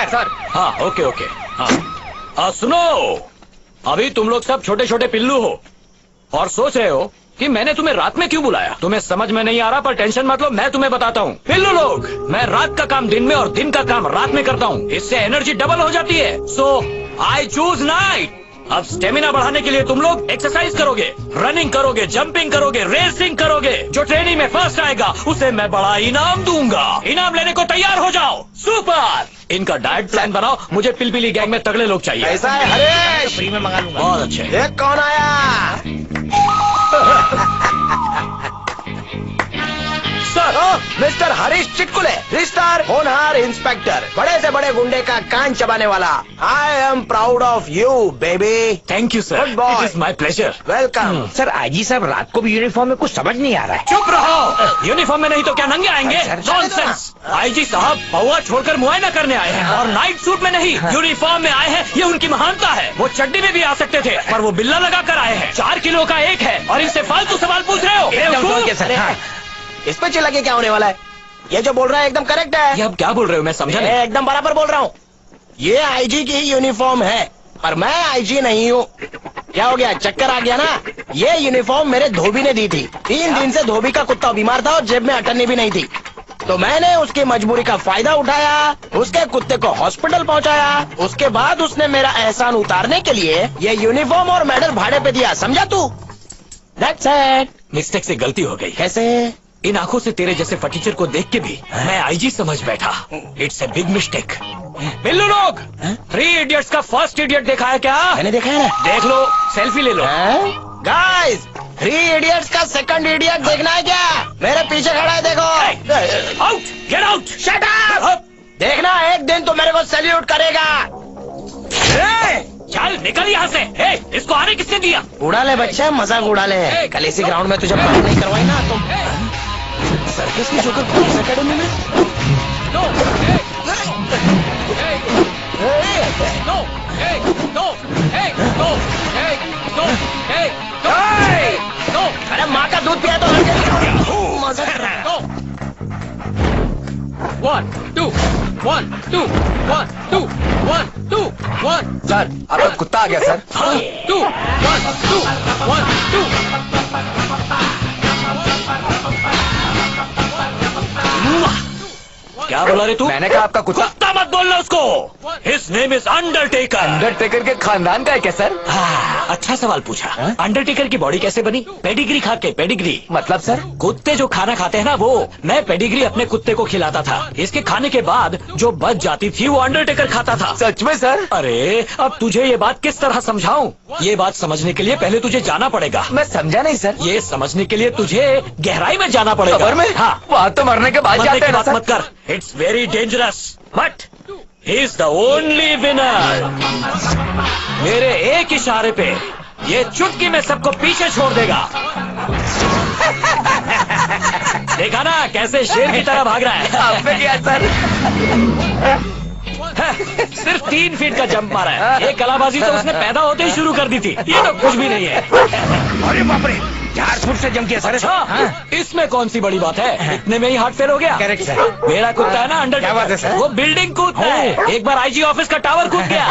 Sir. हाँ okay okay. हाँ सुनो, अभी तुम लोग सब छोटे छोटे पिल्लू हो और सोच रहे हो कि मैंने तुम्हें रात में क्यों बुलाया। तुम्हें समझ में नहीं आ रहा, पर टेंशन मत लो, मैं तुम्हें बताता हूँ। पिल्लू लोग, मैं रात का काम दिन में और दिन का काम रात में करता हूँ। इससे एनर्जी डबल हो जाती है। सो आई चूज नाइट। अब स्टेमिना बढ़ाने के लिए तुम लोग एक्सरसाइज करोगे, रनिंग करोगे, जंपिंग करोगे, रेसिंग करोगे। जो ट्रेनिंग में फर्स्ट आएगा उसे मैं बड़ा इनाम दूंगा। इनाम लेने को तैयार हो जाओ। सुपर। इनका डाइट प्लान बनाओ, मुझे पिलपिली गैंग में तगड़े लोग चाहिए। ऐसा है हरेश, फ्री में मंगा लूंगा। बहुत अच्छे। ये कौन आया? सर मिस्टर हरीश चिटकुले, रिस्टार होनहार इंस्पेक्टर, बड़े से बड़े गुंडे का कान चबाने वाला। I am proud of you baby. Thank you sir, Good boy. It is my pleasure. Welcome. Sir IG साहब रात को भी यूनिफॉर्म में कुछ समझ नहीं आ रहा है। चुप रहो, यूनिफॉर्म में नहीं तो क्या नंगे आएंगे? नॉनसेंस। आईजी साहब पौवा छोड़कर मुआयना करने आए हैं और नाइट सूट में नहीं, यूनिफॉर्म में आए हैं। ये उनकी महानता है। वो चड्डी में भी आ सकते थे, पर वो बिल्ला लगा कर आए हैं। 4 किलो का एक है और इनसे फालतू सवाल पूछ रहे हो। सर हाँ। इस पे चिल्ला के क्या होने वाला है? ये जो बोल रहा है एकदम करेक्ट है। ये अब क्या बोल रहे हो, मैं समझा नहीं। एकदम बराबर बोल रहा हूँ। ये आईजी की ही यूनिफॉर्म है, पर मैं आईजी नहीं हूँ। क्या हो गया, चक्कर आ गया ना? ये यूनिफॉर्म मेरे धोबी ने दी थी। 3 दिन से धोबी का कुत्ता बीमार था और जेब में अटन्नी भी नहीं थी, तो मैंने उसकी मजबूरी का फायदा उठाया, उसके कुत्ते को हॉस्पिटल पहुंचाया। उसके बाद उसने मेरा एहसान उतारने के लिए ये यूनिफॉर्म और मेडल भाड़े पे दिया, समझा तू? That's it। मिस्टेक से गलती हो गई। कैसे? इन आंखों से तेरे जैसे फटीचर को देख के भी मैं आईजी समझ बैठा। It's a big mistake. Billu लोग, 3 इडियट्स का फर्स्ट इडियट देखा है क्या? मैंने देखा है ना। देख लो, सेल्फी ले लो। गाइस, 3 इडियट्स का सेकंड इडियट देखना है क्या? मेरे पीछे खड़ा है, देखो। Out, get out, shut up. देखना, एक दिन तो मेरे को सैल्यूट करेगा। चल निकल यहाँ से। हे, इसको आने किसने दिया? उड़ा ले बच्चा, मजाक उड़ा ले। कल इसी ग्राउंड में तुझे बात नहीं करवाई ना तो सर्कस में जोकर पुलिस एकेडमी में। No, no, no, no. अरे माँ का दूध पिया तो मजाक कर रहा है। 1 2 1 2 1 2 1 2 1। सर आपका कुत्ता आ गया सर। 2 1 2 1 2। क्या बोला रे तू? मैंने कहा आपका कुत्ता। मत बोलना उसको। His name is Undertaker. Undertaker के खानदान का है क्या सर? अच्छा सवाल पूछा। अंडरटेकर की बॉडी कैसे बनी? पेडिग्री खा के। पेडिग्री मतलब सर? कुत्ते जो खाना खाते हैं ना, वो मैं पेडिग्री अपने कुत्ते को खिलाता था। इसके खाने के बाद जो बच जाती थी वो अंडरटेकर खाता था। सच में सर? अरे अब तुझे ये बात किस तरह समझाऊं? ये बात समझने के लिए पहले तुझे जाना पड़ेगा। मैं समझा नहीं सर। ये समझने के लिए तुझे गहराई में जाना पड़ेगा। खबर में? हाँ, वहाँ तो मरने के बाद मरने जाते की हैं ना बात सर? मत कर। It's very dangerous, but he is the only winner. मेरे एक इशारे पे ये चुटकी में सबको पीछे छोड़ देगा। देखा ना कैसे शेर की तरह भाग रहा है। आपने क्या सर? सिर्फ 3 फीट का जंप मारा है। ये कलाबाजी तो उसने पैदा होते ही शुरू कर दी थी। ये तो कुछ भी नहीं है। अरे बाप रे, 4 फुट से जंप किया सर। अच्छा, इसमें कौन सी बड़ी बात है? इतने में ही हार्ट फेल हो गया। Correct sir. मेरा कुत्ता है ना अंडर, क्या बात है सर? वो बिल्डिंग कूदता है। एक बार आईजी ऑफिस का टावर कूद गया।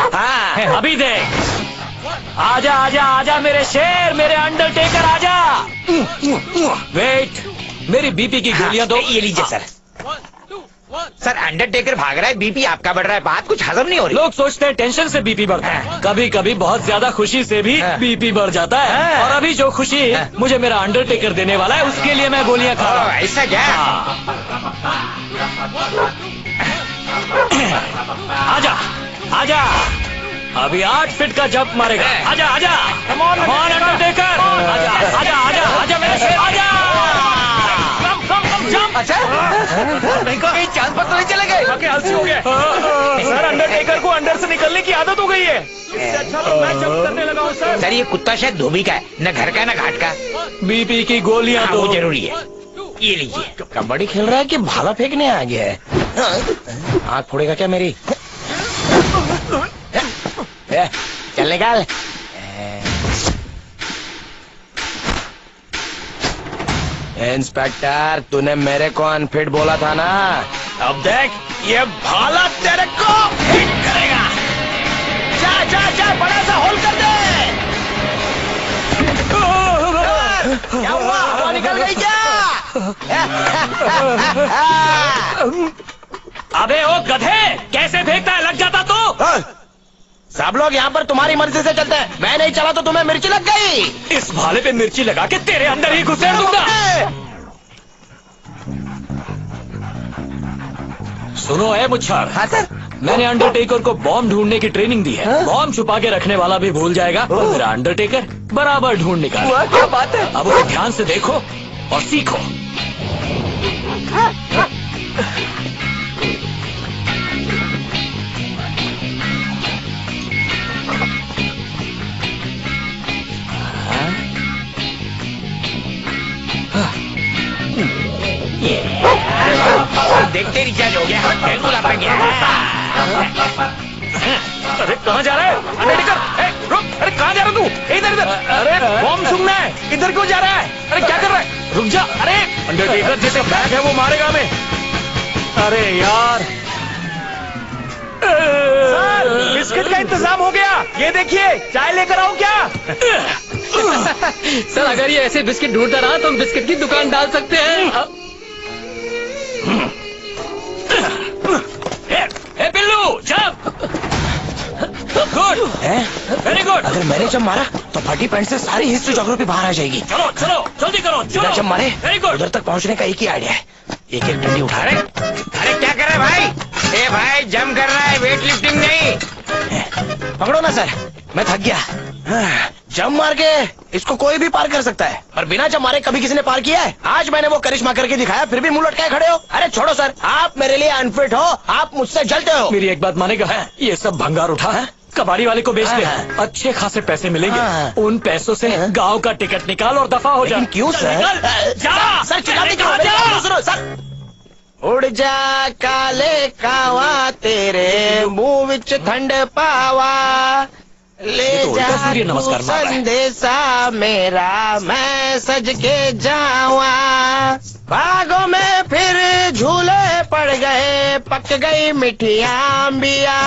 अभी देख, आजा आजा आजा मेरे शेर, मेरे अंडरटेकर आजा। वेट, मेरी बीपी की गोलियां दो। ये लीजिए सर। सर अंडरटेकर भाग रहा है, बीपी आपका बढ़ रहा है, बात कुछ हजम नहीं हो रही। लोग सोचते हैं टेंशन से बीपी बढ़ता है। कभी कभी बहुत ज्यादा खुशी से भी बीपी बढ़ जाता है। और अभी जो खुशी मुझे मेरा अंडरटेकर देने वाला है, उसके लिए मैं गोलियां खा रहा हूं। ऐसा क्या? आजा आजा, अभी 8 फीट का जंप मारेगा। आजा आजा, कम ऑन अंडरटेकर। आजा आजा आजा आजा मेरे शेर, आजा। जंप। अच्छा कहीं चांद पर तो नहीं चले गए? आके आलसी हो गए। सर अंडरटेकर को अंडर से निकलने की आदत हो गई है। इससे अच्छा तो मैं जंप करने लगा हूं सर। सर ये कुत्ता शायद धोबी का है, न घर का न घाट का। बीपी की गोलियां हाँ, तो वो जरूरी है। ये लीजिए। कबड्डी खेल रहा है कि भाला फेंकने आ गया है? आँख फोड़ेगा क्या मेरी? चल निकाल। इंस्पेक्टर, तूने मेरे को अनफिट बोला था ना? अब देख, ये भाला तेरे को हिट करेगा। जा जा जा, बड़ा सा होल कर दे। क्या हुआ, हवा निकल गई क्या? अबे ओ गधे, कैसे फेंकता है, लग जाता तो। सब लोग यहाँ पर तुम्हारी मर्जी से चलते हैं, मैं नहीं चला तो तुम्हें मिर्ची लग गई। इस भाले पे मिर्ची लगा के तेरे अंदर ही घुसेड़ दूंगा। सुनो है मुच्छर। हाँ सर। मैंने अंडरटेकर को बॉम्ब ढूंढने की ट्रेनिंग दी है। हाँ? बॉम्ब छुपा के रखने वाला भी भूल जाएगा और मेरा अंडरटेकर बराबर ढूंढ निकालेगा। क्या बात है। अब उसे ध्यान से देखो और सीखो। देखते रिचार्ज हो गया, बिल्कुल आप गया। अरे कहाँ जा रहा है अंडरटेकर? रुक, अरे कहाँ जा रहा तू? इधर इधर। अरे बॉम्ब सूंघना है, इधर क्यों जा रहा है? अरे क्या कर रहा है? रुक जा। अरे अंडरटेकर जैसे बैग है वो मारेगा हमें। अरे यार सर, बिस्किट का इंतजाम हो गया, ये देखिए, चाय लेकर आओ क्या? सर अगर ये ऐसे बिस्किट ढूंढता रहा तो हम बिस्किट की दुकान डाल सकते हैं। ए पिल्लू जंप। Good, very good. अगर मैंने जब मारा तो फटी पैंट से सारी हिस्ट्री ज्योग्राफी बाहर आ जाएगी। चलो चलो जल्दी करो, चलो। जब मारे वेरी गुड। उधर तक पहुंचने का एक ही आइडिया है, एक एक डंडी उठा रहे। अरे क्या कर रहे भाई? ए भाई, जम कर रहा है, वेट लिफ्टिंग नहीं। पकड़ो ना सर, मैं थक गया। जंप मार के इसको कोई भी पार कर सकता है, पर बिना जंप मारे कभी किसी ने पार किया है? आज मैंने वो करिश्मा करके दिखाया, फिर भी मुंह लटकाए खड़े हो। अरे छोड़ो सर, आप मेरे लिए अनफिट हो, आप मुझसे जलते हो। मेरी एक बात मानेगा? ये सब भंगार उठा कबाड़ी वाले को बेच दे, हाँ। अच्छे खासे पैसे मिलेंगे। हाँ। उन पैसों से हाँ। गांव का टिकट निकाल और दफा हो जा। लेकिन क्यों सर? निकल, जा। सर चिल्लाते क्यों? जा। मेरी बात तो सुनो सर। उड़ जा काले कावा, तेरे मुंह विच ठंड पावा, ले ये तो उल्टा जा सूर्य नमस्कार तू मार रहा है। संदेशा मेरा, मैं सज के जावा। बागों में फिर झूले पड़ गए, पक गई मिठिया अंबिया,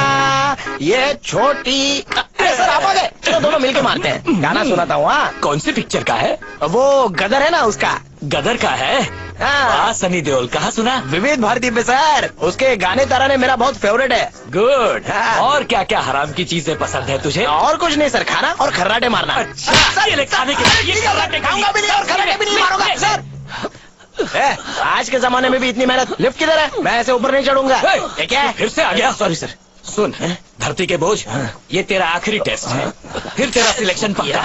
ये छोटी। सर आप आ गए, चलो दोनों मिलके मारते हैं। गाना सुनाता हूँ। हाँ, कौन से पिक्चर का है? वो गदर है ना, उसका। गदर का है? हाँ। वाह, सनी देओल। कहाँ सुना? विविध भारती पे सर, उसके गाने तराने मेरा बहुत फेवरेट है। गुड। हाँ। और क्या क्या हराम की चीजें पसंद है तुझे? और कुछ नहीं सर, खाना और खर्राटे मारना। अच्छा, ये ले खाने के लिए, ये खर्राटे के खाऊंगा भी नहीं और खर्राटे भी नहीं मारूंगा सर। आज के जमाने में भी इतनी मेहनत, लिफ्ट किधर है? मैं ऐसे ऊपर नहीं चढ़ूंगा। ये क्या है? फिर से आ गया? Sorry sir. सुन, धरती के बोझ, ये तेरा आखिरी टेस्ट है, फिर तेरा सिलेक्शन पक्का।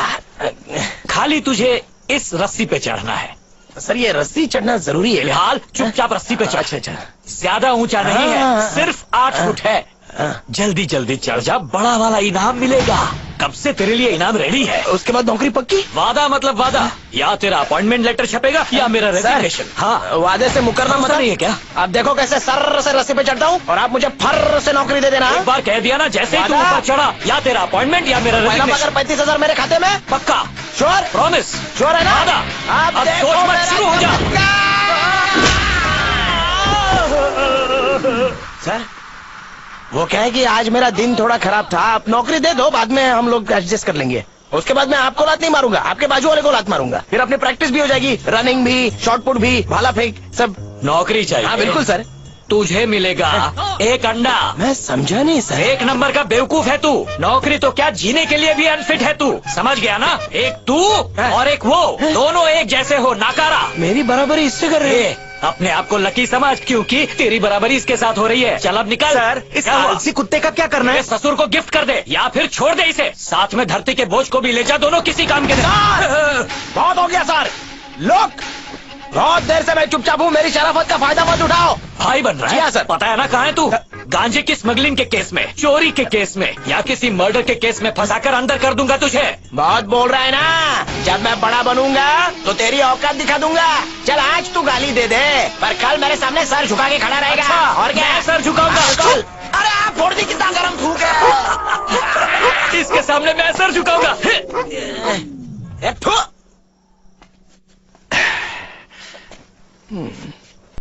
खाली तुझे इस रस्सी पे चढ़ना है। सर ये रस्सी चढ़ना जरूरी है? फिलहाल चुपचाप रस्सी पे चढ़। अच्छा। ज्यादा ऊंचा नहीं है, हाँ। सिर्फ 8 फुट है। जल्दी जल्दी चढ़ जा, बड़ा वाला इनाम मिलेगा। कब से तेरे लिए इनाम रेडी है। उसके बाद नौकरी पक्की? वादा मतलब वादा, या तेरा अपॉइंटमेंट लेटर छपेगा या मेरा रेजिग्नेशन। हाँ, वादे से मुकरना ऐसा मतलब नहीं है क्या? आप देखो कैसे सर से रस्सी पे चढ़ता हूँ और आप मुझे फर से नौकरी दे देना। एक बार कह दिया ना, जैसे ही तू वादा? ऊपर चढ़ा, या तेरा अपॉइंटमेंट या मेरा पहला रेजिग्नेशन। पगार 35,000 मेरे खाते में पक्का, श्योर? प्रॉमिस, श्योर है ना? वादा। आप अब देखो सोच मत, मेरा शुरू हो जा। सर वो क्या है कि आज मेरा दिन थोड़ा खराब था, आप नौकरी दे दो, बाद में हम लोग एडजस्ट कर लेंगे। उसके बाद मैं आपको लात नहीं मारूंगा, आपके बाजू वाले को लात मारूंगा, फिर अपनी प्रैक्टिस भी हो जाएगी, रनिंग भी, शॉर्ट पुट भी, भाला फेंक सब। नौकरी चाहिए? हाँ बिल्कुल सर। तुझे मिलेगा एक अंडा। मैं समझा नहीं सर। एक नंबर का बेवकूफ है तू। नौकरी तो क्या, जीने के लिए भी अनफिट है तू, समझ गया ना? एक तू और एक वो, दोनों एक जैसे हो, नाकारा। मेरी बराबरी इससे कर रहे हैं? अपने आप को लकी समझ, क्योंकि तेरी बराबरी इसके साथ हो रही है। चल अब निकल। सर इस क्या हुआ? आलसी कुत्ते का क्या करना है? मेरे ससुर को गिफ्ट कर दे या फिर छोड़ दे इसे, साथ में धरती के बोझ को भी ले जा, दोनों किसी काम के नहीं। बहुत हो गया सर, लोग बहुत देर से मैं चुपचाप हूँ, मेरी शराफत का फायदा मत उठाओ। भाई बन रहा जी है? हाँ, सर। पता है ना कहाँ है तू? गांजे की स्मगलिंग के केस में, चोरी के केस में, या किसी मर्डर के केस में फंसाकर अंदर कर दूंगा तुझे। बहुत बोल रहा है ना, जब मैं बड़ा बनूंगा तो तेरी औकात दिखा दूंगा। चल आज तू गाली दे दे, पर कल मेरे सामने सर झुका के खड़ा रहेगा। अच्छा, और क्या? मैं सर झुकाऊंगा? हाँ, बिल्कुल। अरे आप फोड़ दी, कितना गर्म थूक है। इसके सामने मैं सर झुकाऊंगा। एक ठो।